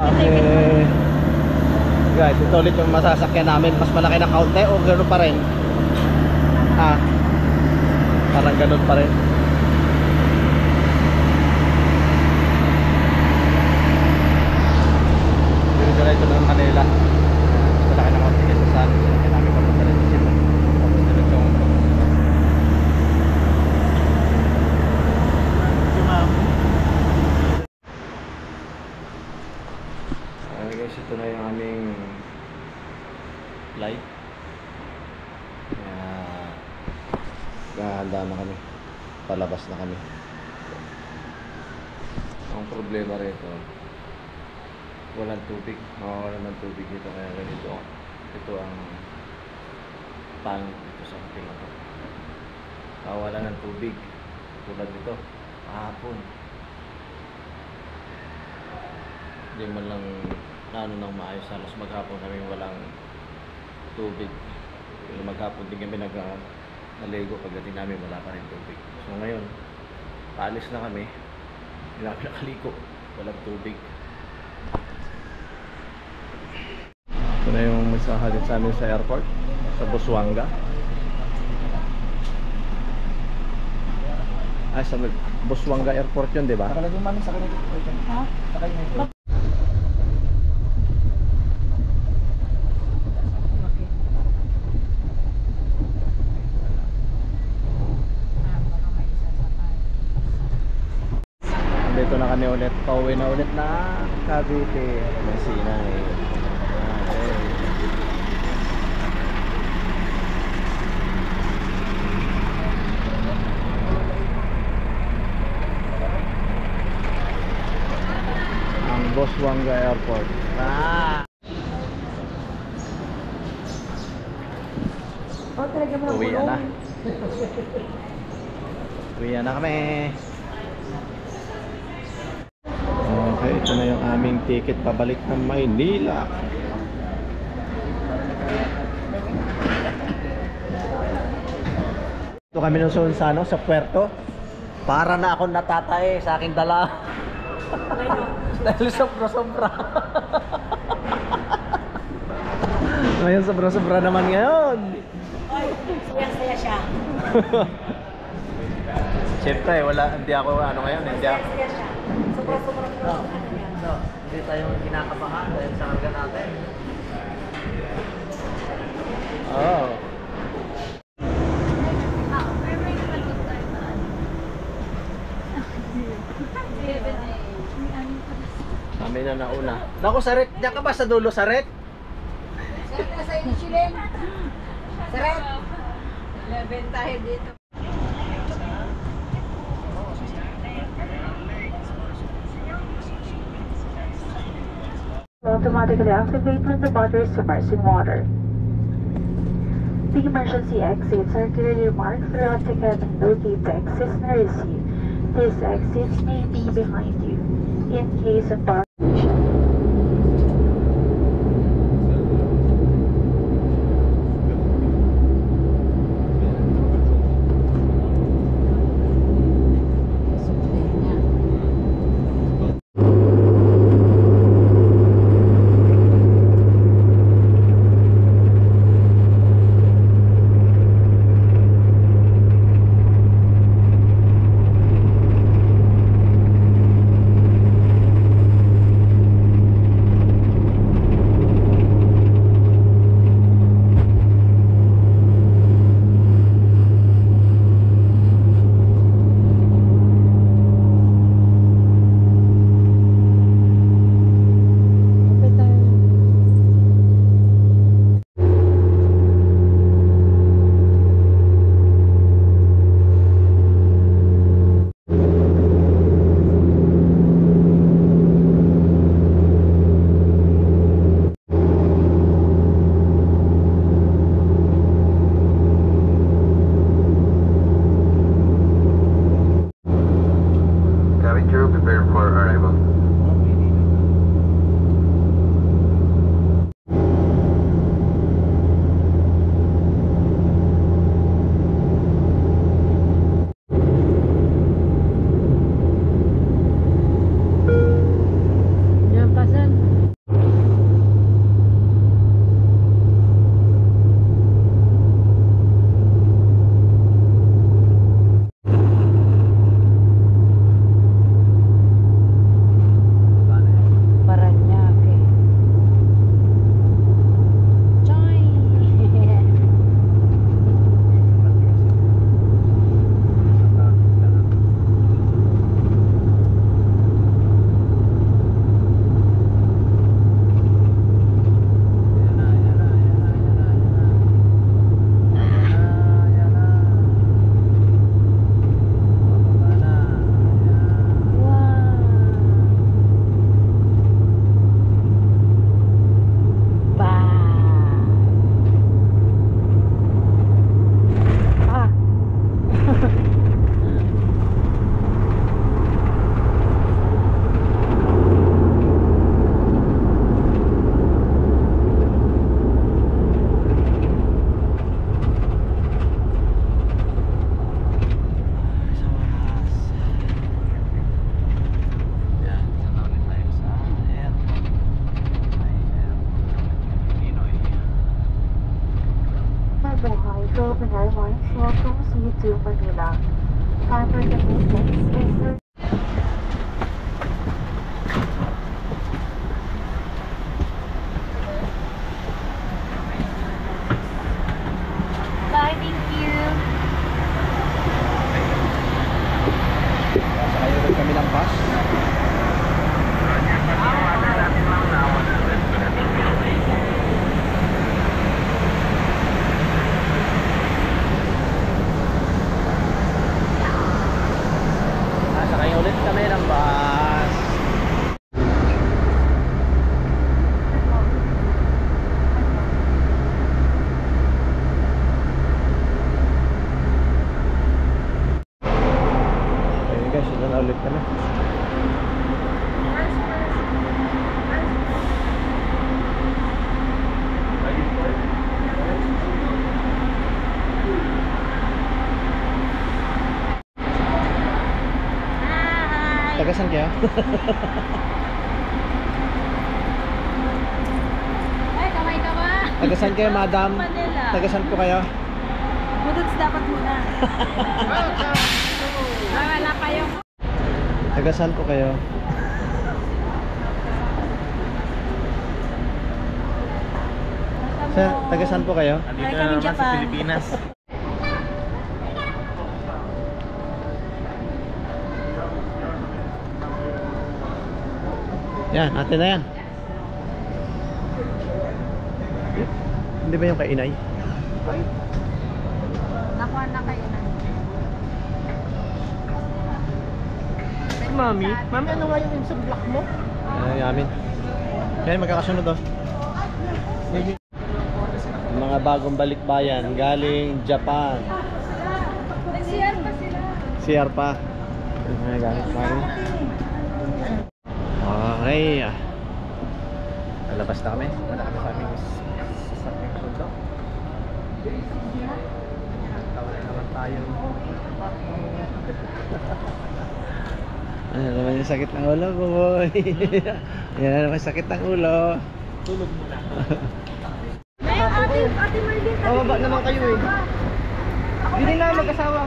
Okay. Guys, ito ulit yung masasakyan namin. Mas malaki na kaunti o gano'n pa rin? Parang gano'n pa rin. Diretso ng Manila. Mas malaki na kaunti kaysa sa amin. Sinakyan namin papunta rin sa Cebu. Tapos diretso ang guys, ito na yung aming flight. Handa na kami, palabas na kami. Ang problema rito, walang tubig, mawawalan ng tubig dito, kaya ganito ito ang tank dito sa ating ito. Mawawalan ng tubig tulad nito kahapon, hindi man lang ng maayos. Halos maghapon kami walang tubig. Maghapon din kami naligo, pagdating namin wala pa rin tubig. So ngayon, paalis na kami, hindi na kami nakaligo, walang tubig. Ito na yung magsahalin sa amin sa airport, sa Busuanga. Sa Busuanga Airport yun, di ba? Nakalagay namin sa kanila. Ha? Sakay na ito. Dito na kami ulit, pauwi na ulit na Cavite, Sinay. Okay. Ang Busuanga Airport. Uwi na. Uwi na kami. Okay, ito na yung aming ticket pabalik ng Maynila. Ito kami nung sa Puerto. Para na ako natatay sa aking dala. Dahil sobra-sobra. Ngayon sobra-sobra naman ngayon. Saya-saya siya. Siyempre, hindi ako ngayon, hindi ako. Sobra-sobra po. Hindi tayo kinakabahan dahil sa karga natin. Oh. Kami na nauna. Naku, Saret, diyan ka ba sa dulo, Saret? Saret na sa inyo, Chilin. Saret. 11 tayo dito. Automatically activate when the battery is submerged in water. The emergency exits are clearly marked throughout the cabin. Locate the exits na receive. These exits may be behind you in case of power failure. Philippine Airlines welcomes you to Manila. Time for the movement is Bye, thank you. Sakay ulit kami ng bus. Sakay ulit kami ng bus. Ayun guys, ito na ulit kami. Tagasan kaya? Ay, kamay ka ba? Tagasan kayo, madam? Manila. Tagasan po kayo? Budots dapat muna. Wala pa yung... Tagasan po kayo? Sir, tagasan po kayo? Ay, kami Japan. Pilipinas. Yan, atin na yan. Hindi ba yung kainay? Nakuha na kayo na. Mami? Mami, ano nga yung sa block mo? Ay, amin. Yan, magkakasunod oh. Mga bagong balikbayan galing Japan. Nag-CR pa sila. CR pa. Ay, galing Japan. Okay. Lalabas na kami. Wala kami sa aming sasakyan sundo. Tawa na naman tayo. Ano naman yung sakit ng ulo, boy? Yan naman yung sakit ng ulo. Tulog muna. Ate Marlene, Bababa naman kayo eh. Hindi na mag-asawa.